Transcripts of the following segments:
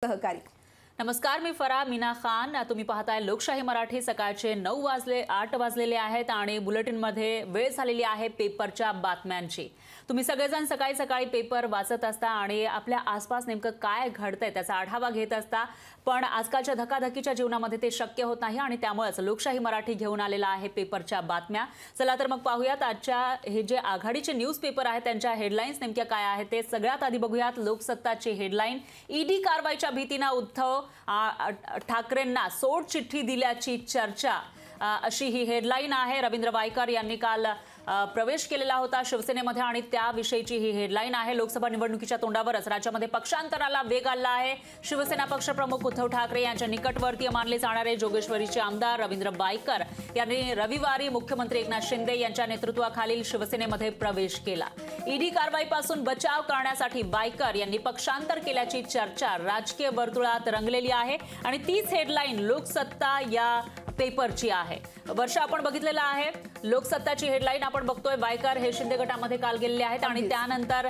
सहकारी। नमस्कार, मी फरा मीना खान। तुम्ही पाहताय लोकशाही मराठी। सकाळचे 8 वाजलेले आहेत आणि बुलेटिनमध्ये वेळ झालेली आहे पेपरच्या बातम्यांची। तुम्ही सगळेजण सकाळी सकाळी पेपर वाचत असता आणि आपल्या आसपास नेमकं काय घडतंय त्याचा आढावा घेत असता, पण आजकालच्या धकाधकीच्या जीवनामध्ये ते शक्य होत नाही आणि त्यामुळेच लोकशाही मराठी घेऊन आलेला आहे पेपरच्या बातम्या। चला तर मग पाहूयात आजच्या हे जे आघाडीचे न्यूज पेपर आहेत त्यांच्या हेडलाईन्स नेमक्या काय आहेत ते। सगळ्यात आधी बघूयात लोकसत्ताची हेडलाईन। ईडी कारवाईच्या भीतीने उद्धव ठाकरेंना सोड चिठ्ठी दिल्याची चर्चा, अशी ही हेडलाईन आहे। रवींद्र वायकर यांनी काल प्रवेश केलेला होता शिवसेनेमध्ये आणि त्याविषयीची ही हेडलाईन आहे। लोकसभा निवडणुकीच्या तोंडावरच राज्यामध्ये पक्षांतराला वेग आला आहे। शिवसेना पक्षप्रमुख उद्धव ठाकरे यांच्या निकटवर्तीय मानले जाणारे जोगेश्वरीचे आमदार रवींद्र वायकर यांनी रविवारी मुख्यमंत्री एकनाथ शिंदे यांच्या नेतृत्वाखालील शिवसेनेमध्ये प्रवेश केला। ईडी कारवाईपासून बचाव करण्यासाठी वायकर यांनी पक्षांतर केल्याची चर्चा राजकीय वर्तुळात रंगलेली आहे आणि तीच हेडलाईन लोकसत्ता या पेपरची आहे। वर्षा आपण बघितलेला आहे लोकसत्ताची हेडलाईन आपण बघतोय। वायकर हे शिंदे गटामध्ये काल गेलेले आहेत आणि त्यानंतर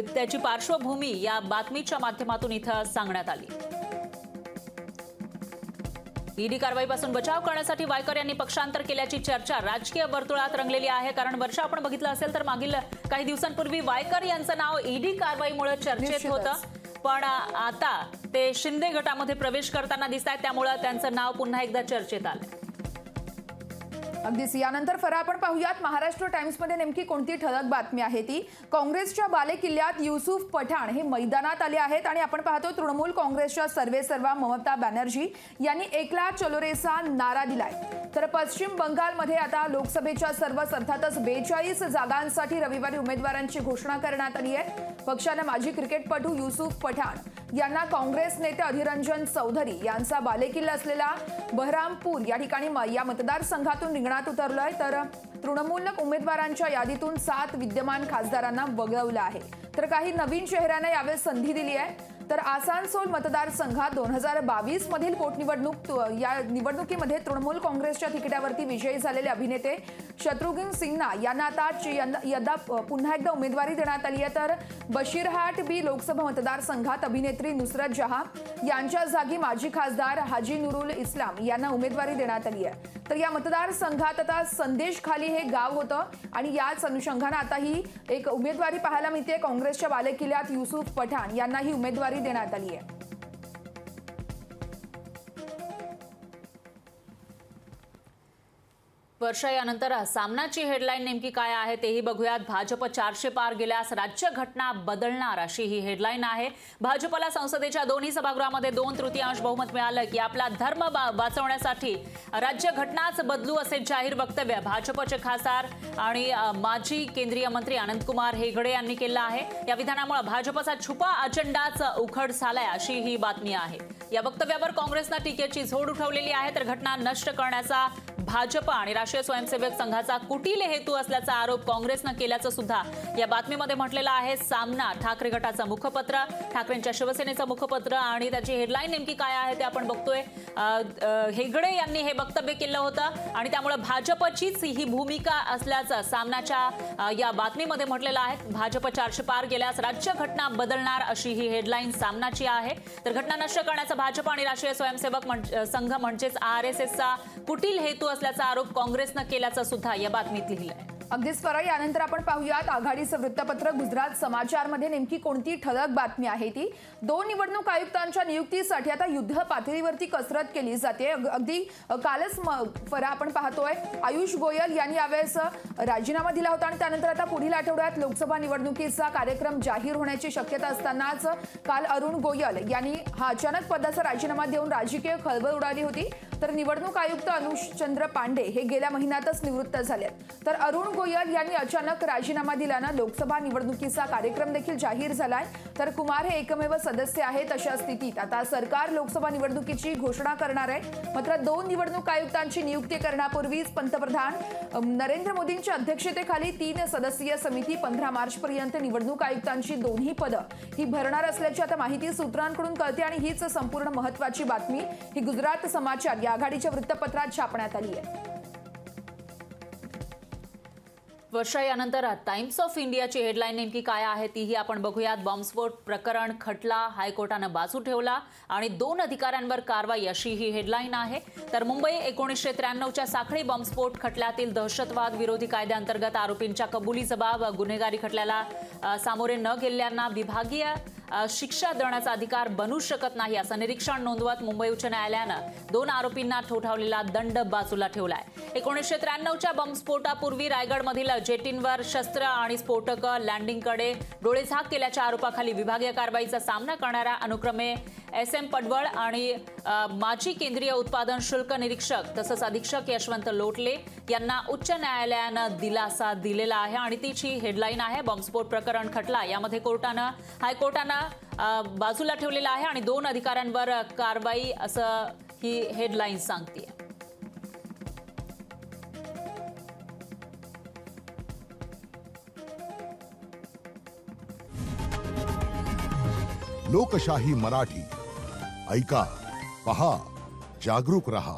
त्याची पार्श्वभूमी या बातमीच्या माध्यमातून इथं सांगण्यात आली। ईडी कारवाईपासून बचाव करण्यासाठी वायकर यांनी पक्षांतर केल्याची चर्चा राजकीय वर्तुळात रंगलेली आहे। कारण वर्षा आपण बघितलं असेल तर मागील काही दिवसांपूर्वी वायकर यांचं नाव ईडी कारवाईमुळे चर्चेत होतं, पण आता ते शिंदे गटामध्ये प्रवेश करताना दिसतात, त्यामुळे त्यांचं नाव पुन्हा एकदा चर्चेत आलं। अगदीच यानंतर फरा आपण पाहूयात महाराष्ट्र टाइम्स मध्ये नेमकी कोणती ठळक बातमी आहे ती। काँग्रेसच्या बालेकिल्ल्यात युसुफ पठाण हे मैदानात आले आहेत आणि आपण पाहतो तृणमूल काँग्रेसच्या सर्वेसर्वा ममता बॅनर्जी यांनी एकला चलो रेचा नारा दिलाय। तर पश्चिम बंगालमध्ये आता लोकसभेच्या सर्वच अर्थातच 42 जागांसाठी रविवारी उमेदवारांची घोषणा करण्यात आली आहे। पक्षाने माजी क्रिकेटपटू युसुफ पठाण यांना काँग्रेस नेते अधिरंजन चौधरी यांचा बालेकिल्ला असलेला बहरामपूर या ठिकाणी या मतदारसंघातून रिंगणात उतरलोय। तर तृणमूल उमेदवारांच्या यादीतून 7 विद्यमान खासदारांना वगळवलं आहे, तर काही नवीन चेहऱ्यांना यावेळी संधी दिली आहे। तर आसानसोल मतदारसंघात 2022 मधील पोटनिवडणूक या निवडणुकीमध्ये तृणमूल काँग्रेसच्या तिकिटावरती विजयी झालेले अभिनेते शत्रुघ्न सिन्हा यांना आता पुन्हा एकदा उमेदवारी देण्यात आली आहे। तर बशीरहाट बी लोकसभा मतदारसंघात अभिनेत्री नुसरत जहां यांच्या जागी माजी खासदार हाजी नुरुल इस्लाम यांना उमेदवारी देण्यात आली आहे। तर या मतदारसंघात आता संदेश खाली हे गाव होतं आणि याच अनुषंगाने आता ही एक उमेदवारी पाहायला मिळते। काँग्रेसच्या बालेकिल्ल्यात युसुफ पठाण यांना ही उमेदवारी देण्यात आली आहे। वर्षा यानंतर सामनाची हेडलाईन नेमकी काय आहे तेही बघूयात। भाजप 400 पार गेल्यास राज्य घटना बदलणार, अशी ही हेडलाईन आहे। भाजपला संसदेच्या दोन्ही सभागृहामध्ये 2/3 बहुमत मिळालं की आपला धर्म वाचवण्यासाठी राज्य घटनाच बदलू असे जाहीर वक्तव्य भाजपचे खासदार आणि माजी केंद्रीय मंत्री अनंतकुमार हेगडे यांनी केलं आहे। या विधानामुळे भाजपचा छुपा अजेंडाच उघड झालाय, अशी ही बातमी आहे। या वक्तव्यावर काँग्रेसने टीकेची झोड उठवलेली आहे। तर घटना नष्ट करण्याचा भाजप आणि राष्ट्रीय स्वयंसेवक संघाचा कुटील हेतू असल्याचा आरोप काँग्रेसने केल्याचं सुद्धा या बातमीमध्ये म्हटलेलं आहे। सामना ठाकरे गटाचं मुखपत्र, ठाकरेंच्या शिवसेनेचं मुखपत्र आणि त्याची हेडलाईन नेमकी काय आहे ते आपण बघतोय। हेगडे यांनी हे वक्तव्य केलं होतं आणि त्यामुळे भाजपचीच ही भूमिका असल्याचं सामनाच्या या बातमीमध्ये म्हटलेलं आहे। भाजप 400 पार गेल्यास राज्य घटना बदलणार, अशी ही हेडलाईन सामनाची आहे। तर घटना नष्ट करण्याचा भाजप आणि राष्ट्रीय स्वयंसेवक संघ म्हणजेच RSSचा कुटील हेतू असल्याचा आरोप काँग्रेसने केल्याचं सुद्धा या बातमीत लिहिलंय। अगदीच फरा यानंतर आपण पाहूयात आघाडीचं वृत्तपत्र गुजरात समाचारमध्ये नेमकी कोणती ठळक बातमी आहे ती। 2 निवडणूक आयुक्तांच्या नियुक्तीसाठी आता युद्ध पातळीवरती कसरत केली जाते। अगदी कालच फरा आपण पाहतोय आयुष गोयल यांनी यावेळेस राजीनामा दिला होता आणि त्यानंतर आता पुढील आठवड्यात लोकसभा निवडणुकीचा कार्यक्रम जाहीर होण्याची शक्यता असतानाच काल अरुण गोयल यांनी हा अचानक पदाचा राजीनामा देऊन राजकीय खळबळ उडाली होती। तर निवडणूक आयुक्त अनुजचंद्र पांडे हे गेल्या महिन्यातच निवृत्त झाले। तर अरुण गोयल यांनी अचानक राजीनामा दिल्याने लोकसभा निवडणुकीचा कार्यक्रम देखील जाहीर झालाय। तर कुमार हे एकमेव सदस्य आहेत। अशा स्थितीत आता सरकार लोकसभा निवडणुकीची घोषणा करणार आहे। मात्र 2 निवडणूक आयुक्तांची नियुक्ती करण्यापूर्वीच पंतप्रधान नरेंद्र मोदींच्या अध्यक्षतेखाली 3 सदस्यीय समिती 15 मार्चपर्यंत निवडणूक आयुक्तांची दोन्ही पदं ही भरणार असल्याची आता माहिती सूत्रांकडून कळते आणि हीच संपूर्ण महत्त्वाची बातमी ही गुजरात समाचार या आघाडीच्या वृत्तपत्रात छापण्यात आली आहे। वर्षा यानंतर टाइम्स ऑफ इंडियाची हेडलाईन नेमकी काय आहे तीही आपण बघूयात. बॉम्बस्फोट प्रकरण खटला हायकोर्टानं बाजू ठेवला आणि 2 अधिकाऱ्यांवर कारवाई अशी ही हेडलाईन आहे. तर मुंबई 1993च्या साखळी बॉम्बस्फोट खटल्यातील दहशतवाद विरोधी कायद्याअंतर्गत आरोपींच्या कबुली जबाब गुन्हेगारी खटल्याला सामोरे न गेलेल्यांना विभागीय शिक्षा देण्याचा अधिकार बनू शकत नाही असं निरीक्षण नोंदवत मुंबई उच्च न्यायालयानं 2 आरोपींना ठोठावलेला दंड बाजूला ठेवलाय. 1993च्या बॉम्बस्फोटापूर्वी रायगडमधील जेटींवर शस्त्र आणि स्फोटक लँडिंगकडे डोळेझाक केल्याच्या आरोपाखाली विभागीय कारवाईचा सामना करणाऱ्या अनुक्रमे SM पडवळ आणि माजी केंद्रीय उत्पादन शुल्क निरीक्षक तसंच अधीक्षक यशवंत लोटले यांना उच्च न्यायालयानं दिलासा दिलेला आहे आणि तिची हेडलाईन आहे बॉम्बस्फोट प्रकरण खटला. यामध्ये हायकोर्टानं बाजूला ठेवलेला आहे आणि 2 अधिकाऱ्यांवर कारवाई असं ही हेडलाईन सांगते. लोकशाही मराठी ऐका, पहा, जागरूक रहा.